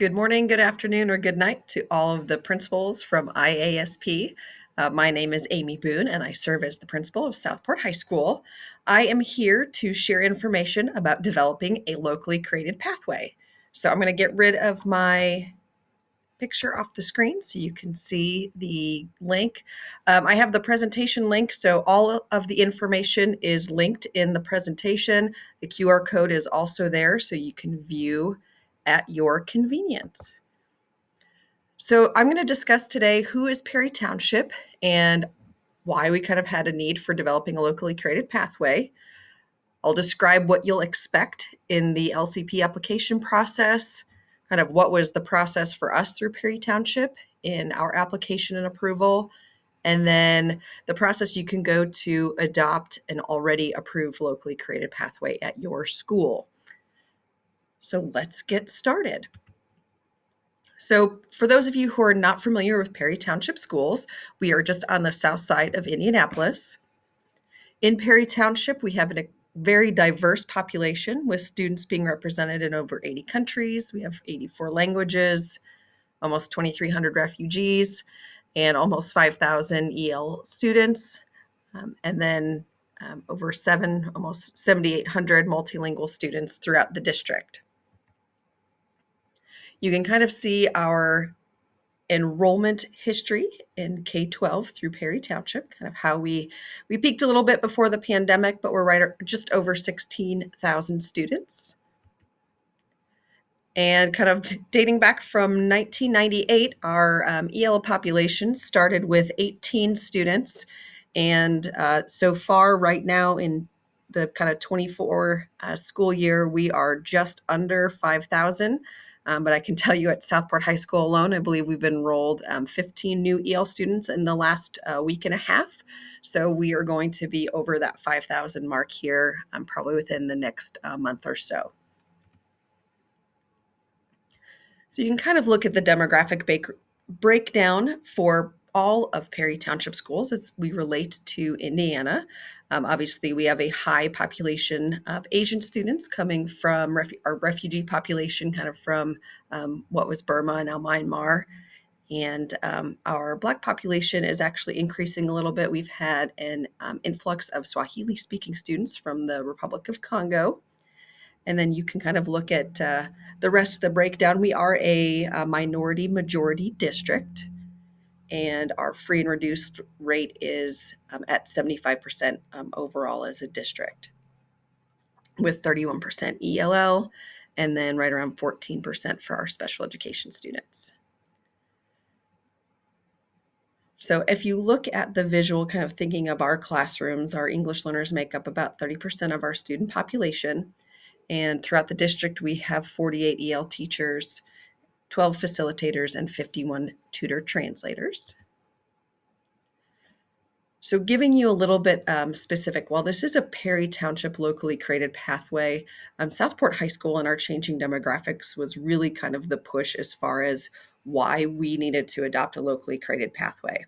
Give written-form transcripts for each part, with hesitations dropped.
Good morning, good afternoon, or good night to all of the principals from IASP. My name is Amy Boone, and I serve as the principal of Southport High School. I am here to share information about developing a locally created pathway. So I'm going to get rid of my picture off the screen so you can see the link. I have the presentation link, so all of the information is linked in the presentation. The QR code is also there so you can view at your convenience. So I'm going to discuss today who is Perry Township and why we kind of had a need for developing a locally created pathway. I'll describe what you'll expect in the LCP application process, kind of what was the process for us through Perry Township in our application and approval, and then the process you can go to adopt an already approved locally created pathway at your school. So let's get started. So for those of you who are not familiar with Perry Township Schools, we are just on the south side of Indianapolis. In Perry Township, we have a very diverse population with students being represented in over 80 countries. We have 84 languages, almost 2,300 refugees, and almost 5,000 EL students, and then almost 7,800 multilingual students throughout the district. You can kind of see our enrollment history in K-12 through Perry Township, kind of how we peaked a little bit before the pandemic, but we're just over 16,000 students. And kind of dating back from 1998, our EL population started with 18 students. And so far right now in the kind of 24 school year, we are just under 5,000. But I can tell you at Southport High School alone, I believe we've enrolled 15 new EL students in the last week and a half. So we are going to be over that 5,000 mark here probably within the next month or so. So you can kind of look at the demographic breakdown for all of Perry Township schools as we relate to Indiana. Obviously, we have a high population of Asian students coming from our refugee population, kind of from what was Burma, now Myanmar. And our Black population is actually increasing a little bit. We've had an influx of Swahili-speaking students from the Republic of Congo. And then you can kind of look at the rest of the breakdown. We are a minority majority district, and our free and reduced rate is at 75% overall as a district, with 31% ELL, and then right around 14% for our special education students. So if you look at the visual, kind of thinking of our classrooms, our English learners make up about 30% of our student population. And throughout the district, we have 48 EL teachers, 12 facilitators, and 51 tutor translators. So giving you a little bit specific, while this is a Perry Township locally created pathway, Southport High School and our changing demographics was really kind of the push as far as why we needed to adopt a locally created pathway.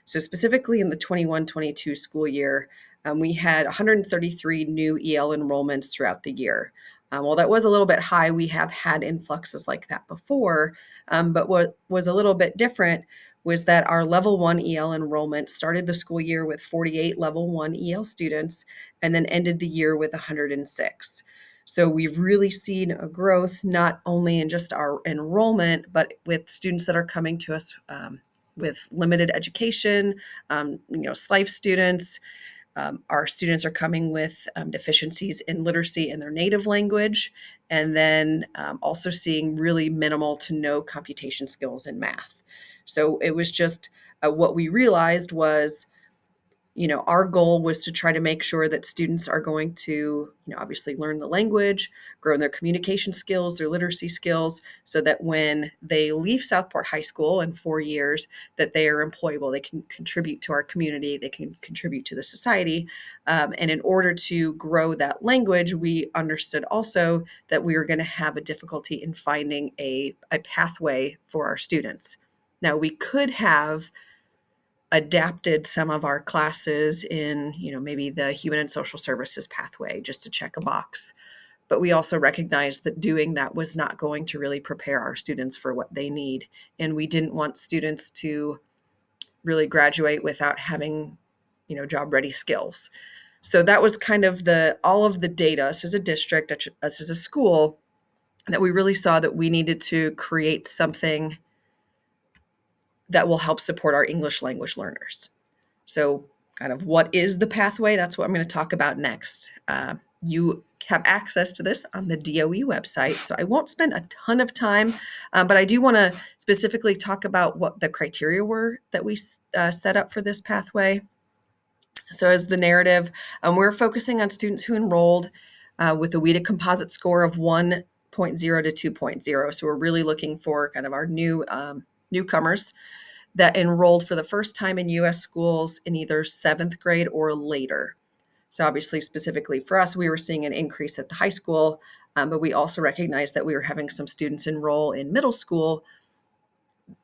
So specifically in the 21-22 school year, we had 133 new EL enrollments throughout the year. While that was a little bit high, we have had influxes like that before, but what was a little bit different was that our level 1 EL enrollment started the school year with 48 level 1 EL students and then ended the year with 106. So we've really seen a growth not only in just our enrollment, but with students that are coming to us with limited education, SLIFE students. Our students are coming with deficiencies in literacy in their native language, and then also seeing really minimal to no computation skills in math. So it was just what we realized was, our goal was to try to make sure that students are going to, obviously learn the language, grow in their communication skills, their literacy skills, so that when they leave Southport High School in 4 years, that they are employable, they can contribute to our community, they can contribute to the society. And in order to grow that language, we understood also that we were going to have a difficulty in finding a pathway for our students. Now, we could have adapted some of our classes in, maybe the human and social services pathway just to check a box. but we also recognized that doing that was not going to really prepare our students for what they need. And we didn't want students to really graduate without having, job ready skills. So that was kind of all of the data, us as a district, us as a school, that we really saw that we needed to create something that will help support our English language learners. So kind of what is the pathway? That's what I'm going to talk about next. You have access to this on the DOE website, so I won't spend a ton of time, but I do want to specifically talk about what the criteria were that we set up for this pathway. So as the narrative, we're focusing on students who enrolled with a WEDA composite score of 1.0 to 2.0. So we're really looking for kind of our newcomers that enrolled for the first time in U.S. schools in either 7th grade or later. So obviously, specifically for us, we were seeing an increase at the high school, but we also recognized that we were having some students enroll in middle school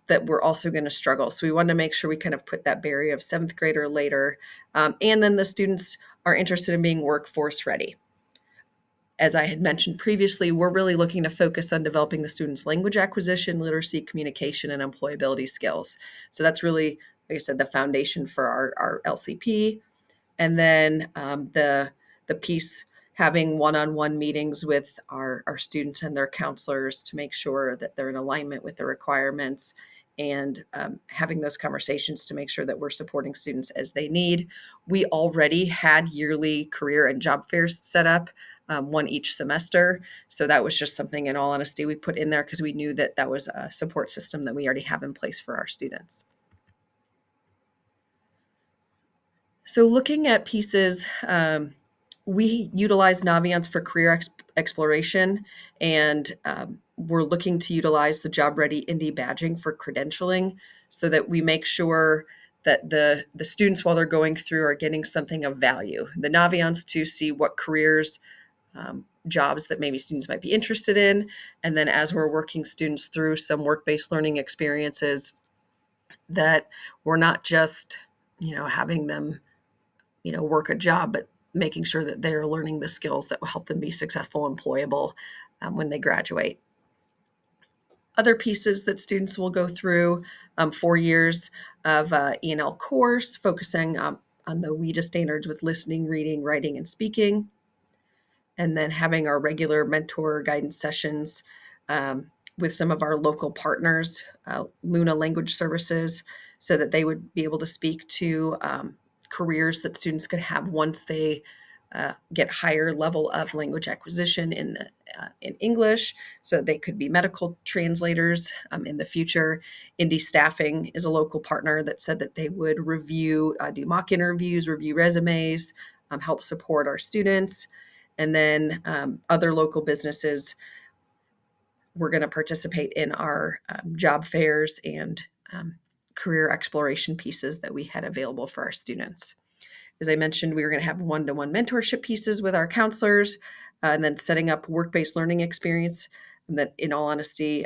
that were also going to struggle. So we wanted to make sure we kind of put that barrier of 7th grade or later. And then the students are interested in being workforce ready. As I had mentioned previously, we're really looking to focus on developing the students' language acquisition, literacy, communication, and employability skills. So that's really, like I said, the foundation for our LCP. And then the piece, having one-on-one meetings with our students and their counselors to make sure that they're in alignment with the requirements, and having those conversations to make sure that we're supporting students as they need. We already had yearly career and job fairs set up, one each semester. So that was just something, in all honesty, we put in there because we knew that that was a support system that we already have in place for our students. So looking at pieces, we utilize Naviance for career exploration, and we're looking to utilize the Job Ready Indie badging for credentialing, so that we make sure that the students, while they're going through, are getting something of value. The Naviance to see what careers, jobs that maybe students might be interested in, and then as we're working students through some work-based learning experiences, that we're not just, having them work a job, but making sure that they're learning the skills that will help them be successful and employable when they graduate. Other pieces that students will go through, 4 years of E&L course, focusing on the WEDA standards with listening, reading, writing, and speaking, and then having our regular mentor guidance sessions with some of our local partners, Luna Language Services, so that they would be able to speak to careers that students could have once they get higher level of language acquisition in English, so that they could be medical translators in the future. Indie Staffing is a local partner that said that they would do mock interviews, review resumes, help support our students. And then other local businesses, we're going to participate in our job fairs and career exploration pieces that we had available for our students. As I mentioned, we were going to have one-to-one mentorship pieces with our counselors, and then setting up work-based learning experience that, in all honesty,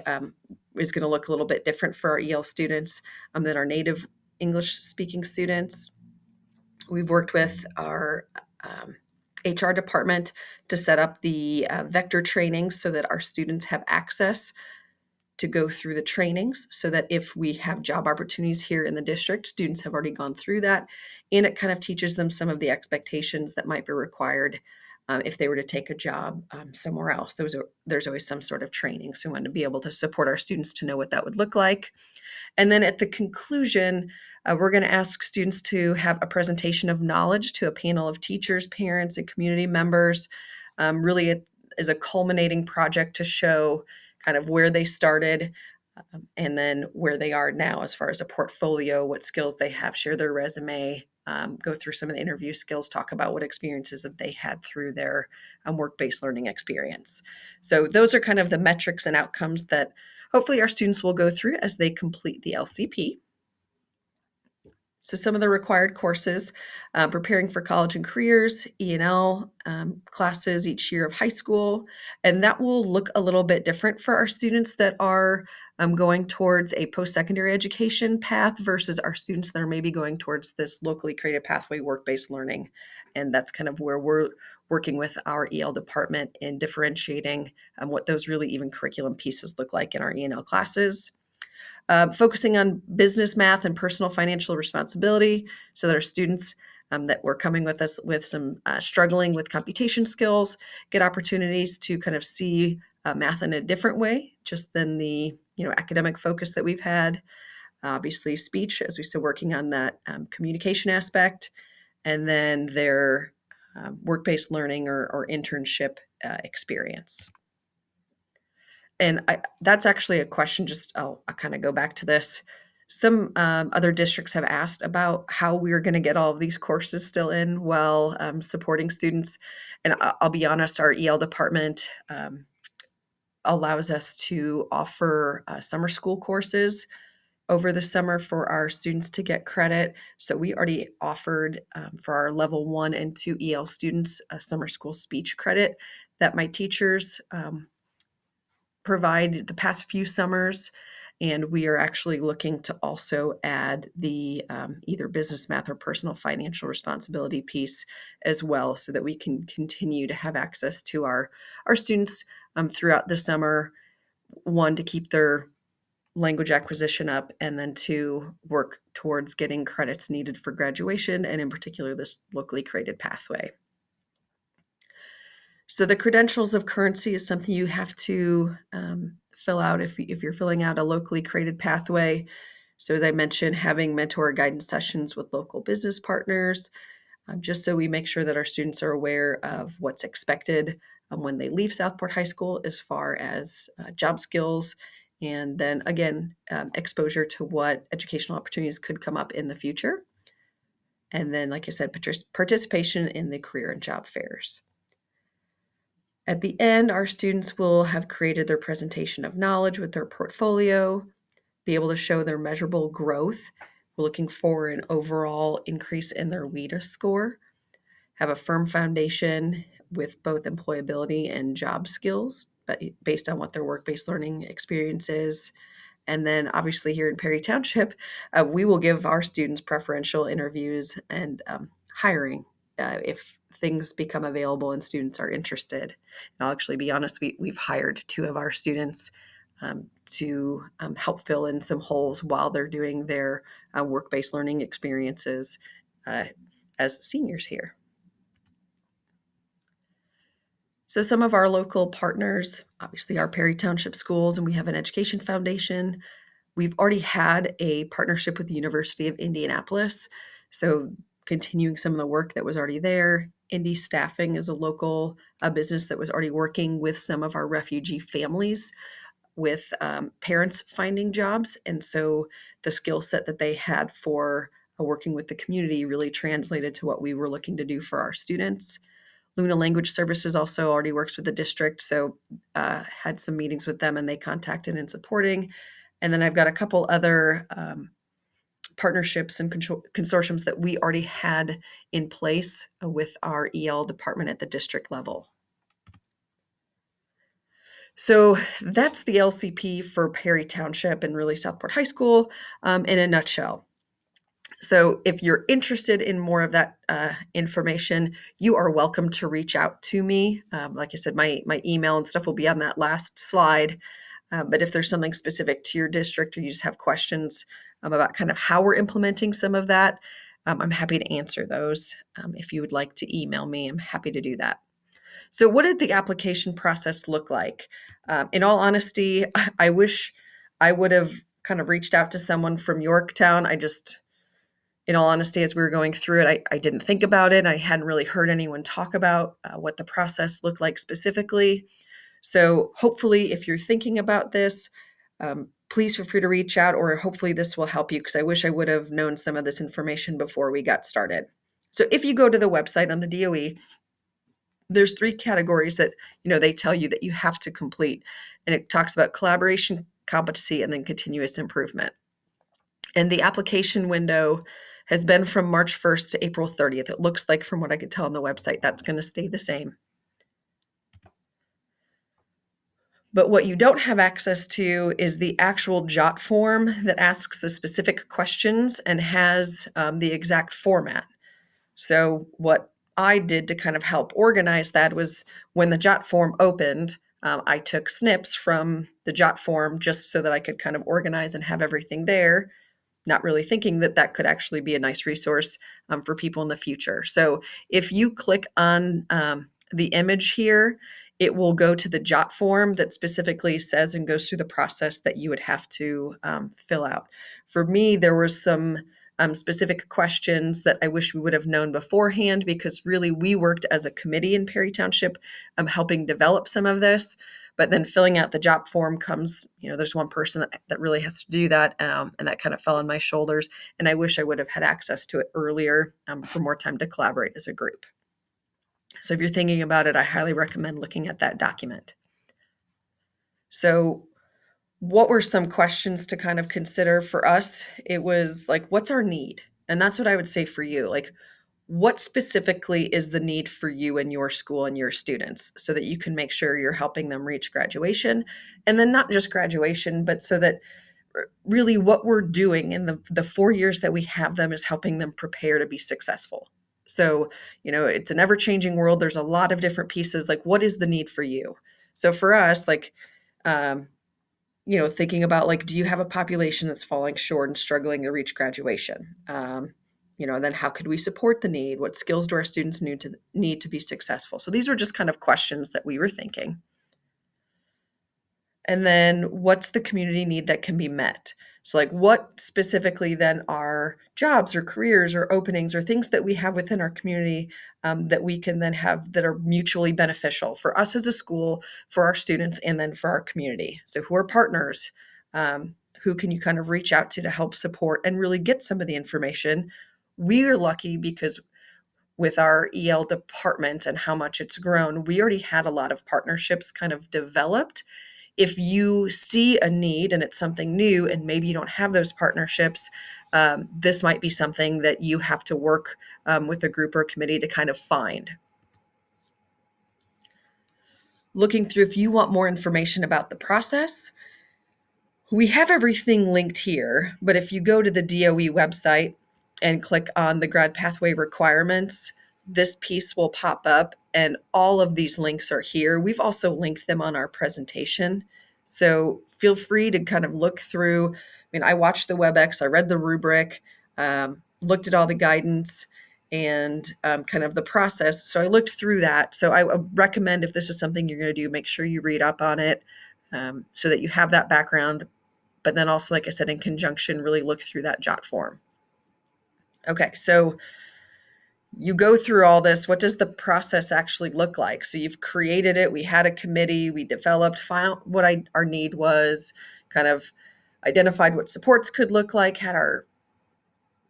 is going to look a little bit different for our EL students than our native English-speaking students. We've worked with our HR department to set up the vector trainings so that our students have access to go through the trainings, so that if we have job opportunities here in the district, students have already gone through that, and it kind of teaches them some of the expectations that might be required if they were to take a job somewhere else. There's always some sort of training, so we want to be able to support our students to know what that would look like. And then at the conclusion, we're going to ask students to have a presentation of knowledge to a panel of teachers, parents, and community members. Really, as a culminating project to show kind of where they started, and then where they are now as far as a portfolio, what skills they have, share their resume, go through some of the interview skills, talk about what experiences that they had through their work-based learning experience. So those are kind of the metrics and outcomes that hopefully our students will go through as they complete the LCP. So some of the required courses, preparing for college and careers, E&L classes each year of high school, and that will look a little bit different for our students that are going towards a post-secondary education path versus our students that are maybe going towards this locally created pathway work-based learning. And that's kind of where we're working with our EL department in differentiating what those really even curriculum pieces look like in our E&L classes. Focusing on business math and personal financial responsibility so that our students that were coming with us with some struggling with computation skills get opportunities to kind of see math in a different way just than the academic focus that we've had. Obviously speech, as we still working on that communication aspect, and then their work-based learning or internship experience. And that's actually a question, I'll kind of go back to this. Some other districts have asked about how we're going to get all of these courses still in while supporting students. And I'll be honest, our EL department allows us to offer summer school courses over the summer for our students to get credit. So we already offered for our level 1 and 2 EL students a summer school speech credit that my teachers provide the past few summers. And we are actually looking to also add the either business math or personal financial responsibility piece as well, so that we can continue to have access to our students throughout the summer. One, to keep their language acquisition up, and then two, work towards getting credits needed for graduation, and in particular, this locally created pathway. So the credentials of currency is something you have to fill out if you're filling out a locally created pathway. So as I mentioned, having mentor guidance sessions with local business partners, just so we make sure that our students are aware of what's expected when they leave Southport High School as far as job skills, and then again, exposure to what educational opportunities could come up in the future. And then, like I said, participation in the career and job fairs. At the end, our students will have created their presentation of knowledge with their portfolio, be able to show their measurable growth. We're looking for an overall increase in their WIDA score, have a firm foundation with both employability and job skills, but based on what their work-based learning experience is. And then obviously here in Perry Township, we will give our students preferential interviews and hiring if things become available and students are interested. And I'll actually be honest, we've hired 2 of our students to help fill in some holes while they're doing their work-based learning experiences as seniors here. So some of our local partners, obviously our Perry Township schools, and we have an education foundation. We've already had a partnership with the University of Indianapolis, so continuing some of the work that was already there. Indy Staffing is a local business that was already working with some of our refugee families with parents finding jobs. And so the skill set that they had for working with the community really translated to what we were looking to do for our students. Luna Language Services also already works with the district, so had some meetings with them and they contacted and supporting. And then I've got a couple other partnerships and consortiums that we already had in place with our EL department at the district level. So that's the LCP for Perry Township and really Southport High School in a nutshell. So if you're interested in more of that information, you are welcome to reach out to me. Like I said, my email and stuff will be on that last slide. But if there's something specific to your district or you just have questions about kind of how we're implementing some of that, I'm happy to answer those. If you would like to email me, I'm happy to do that. So what did the application process look like? In all honesty, I wish I would have kind of reached out to someone from Yorktown. In all honesty, as we were going through it, I didn't think about it. I hadn't really heard anyone talk about what the process looked like specifically. So hopefully, if you're thinking about this, please feel free to reach out, or hopefully this will help you, because I wish I would have known some of this information before we got started. So if you go to the website on the DOE, there's 3 categories that they tell you that you have to complete, and it talks about collaboration, competency, and then continuous improvement. And the application window has been from March 1st to April 30th. It looks like, from what I could tell on the website, that's going to stay the same. But what you don't have access to is the actual JOT form that asks the specific questions and has the exact format. So what I did to kind of help organize that was when the jot form opened, I took snips from the jot form just so that I could kind of organize and have everything there, not really thinking that that could actually be a nice resource for people in the future. So if you click on the image here, it will go to the jot form that specifically says and goes through the process that you would have to fill out. For me, there were some specific questions that I wish we would have known beforehand, because really we worked as a committee in Perry Township helping develop some of this. But then filling out the job form comes, there's one person that really has to do that. And that kind of fell on my shoulders. And I wish I would have had access to it earlier for more time to collaborate as a group. So if you're thinking about it, I highly recommend looking at that document. So what were some questions to kind of consider for us? It was like, what's our need? And that's what I would say for you. Like, what specifically is the need for you and your school and your students so that you can make sure you're helping them reach graduation? And then not just graduation, but so that really what we're doing in the 4 years that we have them is helping them prepare to be successful. So, it's an ever-changing world. There's a lot of different pieces. Like, what is the need for you? So for us, like, thinking about, like, do you have a population that's falling short and struggling to reach graduation? And then how could we support the need? What skills do our students need to be successful? So these are just kind of questions that we were thinking. And then what's the community need that can be met? So like, what specifically then are jobs or careers or openings or things that we have within our community that we can then have that are mutually beneficial for us as a school, for our students, and then for our community? So who are partners? Who can you kind of reach out to help support and really get some of the information? We are lucky because with our EL department and how much it's grown, we already had a lot of partnerships kind of developed. If you see a need and it's something new and maybe you don't have those partnerships, this might be something that you have to work with a group or committee to kind of find. Looking through, if you want more information about the process, we have everything linked here, but if you go to the DOE website and click on the grad pathway requirements, this piece will pop up and all of these links are here. We've also linked them on our presentation. So feel free to kind of look through. I mean, I watched the WebEx, I read the rubric, looked at all the guidance and kind of the process. So I looked through that. So I would recommend, if this is something you're going to do, make sure you read up on it so that you have that background. But then also, like I said, in conjunction, really look through that JOT form. Okay, so you go through all this. What does the process actually look like? So you've created it. We had a committee. We developed, found what our need was, kind of identified what supports could look like, had our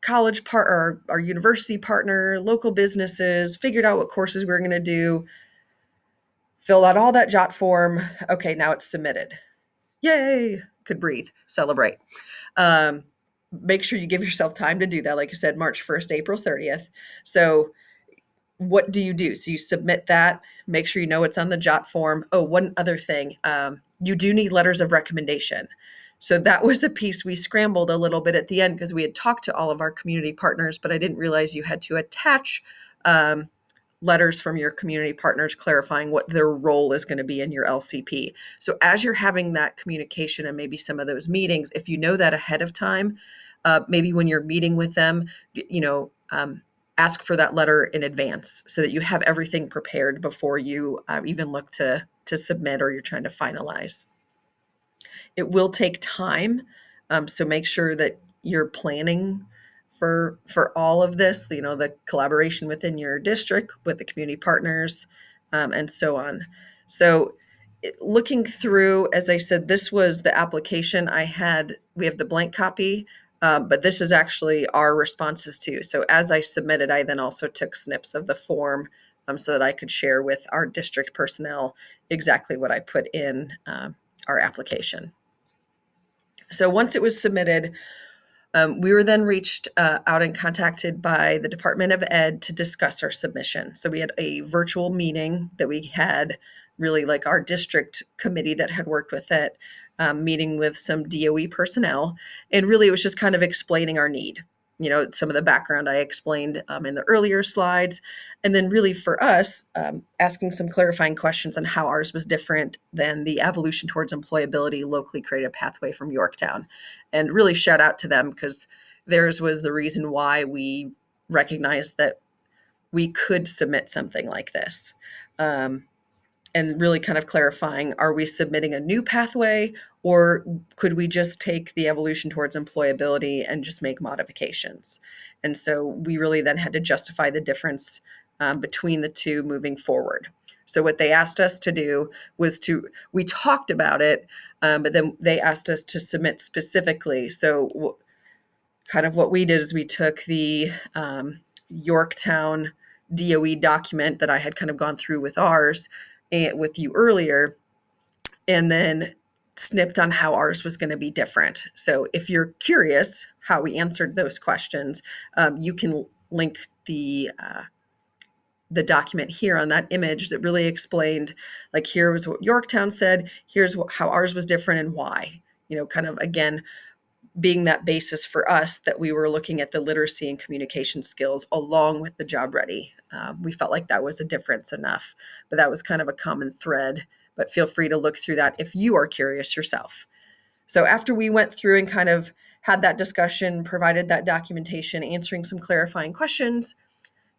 college our university partner, local businesses, figured out what courses we were going to do, filled out all that JOT form. Okay, now it's submitted. Yay! Could breathe, celebrate. Make sure you give yourself time to do that. Like I said, March 1st, April 30th. So what do you do? So you submit that, make sure you know it's on the JOT form. Oh, one other thing, you do need letters of recommendation. So that was a piece we scrambled a little bit at the end because we had talked to all of our community partners, but I didn't realize you had to attach letters from your community partners clarifying what their role is going to be in your LCP. So as you're having that communication and maybe some of those meetings, if you know that ahead of time, maybe when you're meeting with them, ask for that letter in advance so that you have everything prepared before you even look to submit or you're trying to finalize. It will take time, so make sure that you're planning for all of this, the collaboration within your district with the community partners, and so on. So looking through, as I said, this was the application we have the blank copy, but this is actually our responses too. So as I submitted, I then also took snips of the form so that I could share with our district personnel exactly what I put in our application. So once it was submitted, we were then reached out and contacted by the Department of Ed to discuss our submission. So we had a virtual meeting that we had, really like our district committee that had worked with it, meeting with some DOE personnel. And really it was just kind of explaining our need. some of the background I explained in the earlier slides. And then really for us, asking some clarifying questions on how ours was different than the Evolution Towards Employability locally created pathway from Yorktown. And really shout out to them, because theirs was the reason why we recognized that we could submit something like this. And really kind of clarifying, are we submitting a new pathway, or could we just take the Evolution Towards Employability and just make modifications? And so we really then had to justify the difference between the two moving forward. So what they asked us to do was we talked about it, but then they asked us to submit specifically. So kind of what we did is we took the Yorktown DOE document that I had kind of gone through with ours and with you earlier, and then snipped on how ours was going to be different. So if you're curious how we answered those questions, you can link the document here on that image that really explained, like, here was what Yorktown said, here's how ours was different and why, kind of, again, being that basis for us that we were looking at the literacy and communication skills along with the job ready. We felt like that was a difference enough, but that was kind of a common thread. But feel free to look through that if you are curious yourself. So after we went through and kind of had that discussion, provided that documentation, answering some clarifying questions,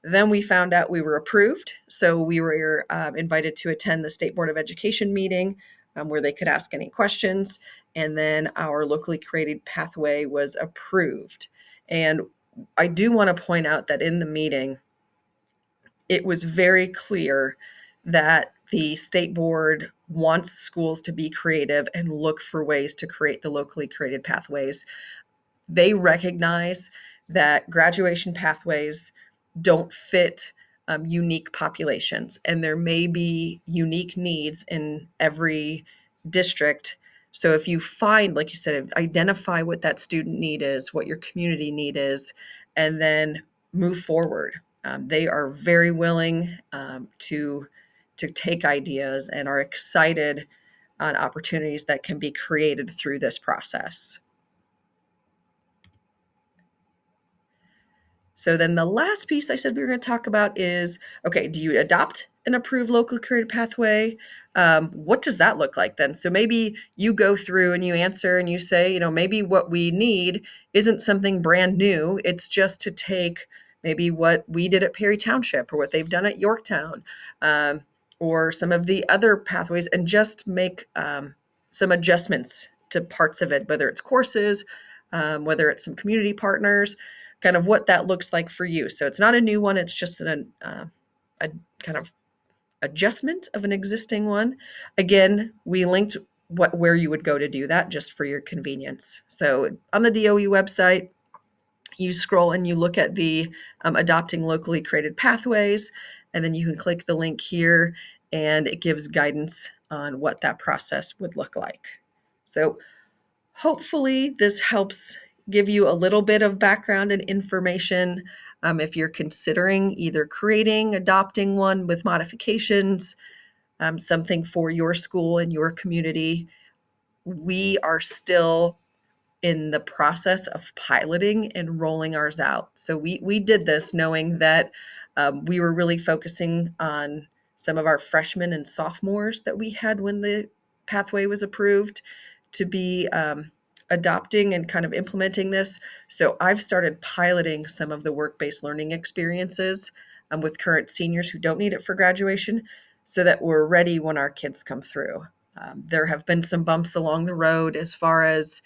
then we found out we were approved. So we were invited to attend the State Board of Education meeting where they could ask any questions. And then our locally created pathway was approved. And I do want to point out that in the meeting, it was very clear that the state board wants schools to be creative and look for ways to create the locally created pathways. They recognize that graduation pathways don't fit unique populations, and there may be unique needs in every district. So if you find, like you said, identify what that student need is, what your community need is, and then move forward. They are very willing to take ideas and are excited on opportunities that can be created through this process. So then the last piece I said we were going to talk about is, okay, do you adopt an approved local created pathway? What does that look like then? So maybe you go through and you answer and you say, maybe what we need isn't something brand new. It's just to take maybe what we did at Perry Township or what they've done at Yorktown, or some of the other pathways, and just make some adjustments to parts of it, whether it's courses, whether it's some community partners, kind of what that looks like for you. So it's not a new one. It's just a kind of adjustment of an existing one. Again, we linked where you would go to do that just for your convenience. So on the DOE website, you scroll and you look at the adopting locally created pathways, and then you can click the link here and it gives guidance on what that process would look like. So hopefully this helps give you a little bit of background and information if you're considering either creating, adopting one with modifications, something for your school and your community. We are still in the process of piloting and rolling ours out. So we did this knowing that we were really focusing on some of our freshmen and sophomores that we had when the pathway was approved to be adopting and kind of implementing this. So I've started piloting some of the work-based learning experiences with current seniors who don't need it for graduation, so that we're ready when our kids come through. There have been some bumps along the road as far as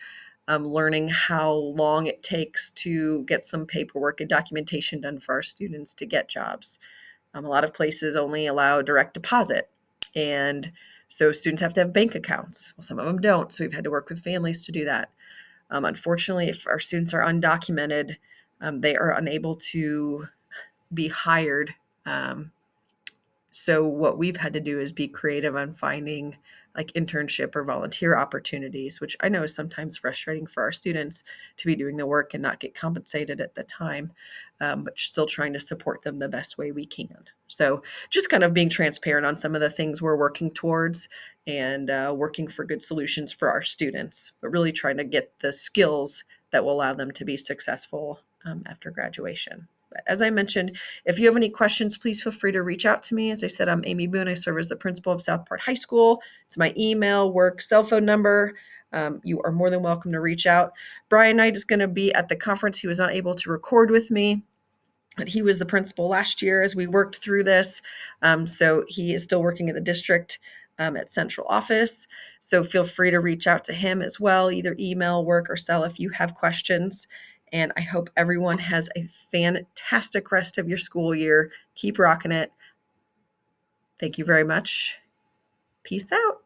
learning how long it takes to get some paperwork and documentation done for our students to get jobs. A lot of places only allow direct deposit, and so students have to have bank accounts. Well, some of them don't, so we've had to work with families to do that. Unfortunately, if our students are undocumented, they are unable to be hired. So what we've had to do is be creative on finding like internship or volunteer opportunities, which I know is sometimes frustrating for our students to be doing the work and not get compensated at the time, but still trying to support them the best way we can. So just kind of being transparent on some of the things we're working towards and working for good solutions for our students, but really trying to get the skills that will allow them to be successful after graduation. But as I mentioned, if you have any questions, please feel free to reach out to me. As I said, I'm Amy Boone. I serve as the principal of Southport High School. It's my email, work, cell phone number. You are more than welcome to reach out. Brian Knight is going to be at the conference. He was not able to record with me, but he was the principal last year as we worked through this. So he is still working at the district at central office. So feel free to reach out to him as well, either email, work, or cell if you have questions. And I hope everyone has a fantastic rest of your school year. Keep rocking it. Thank you very much. Peace out.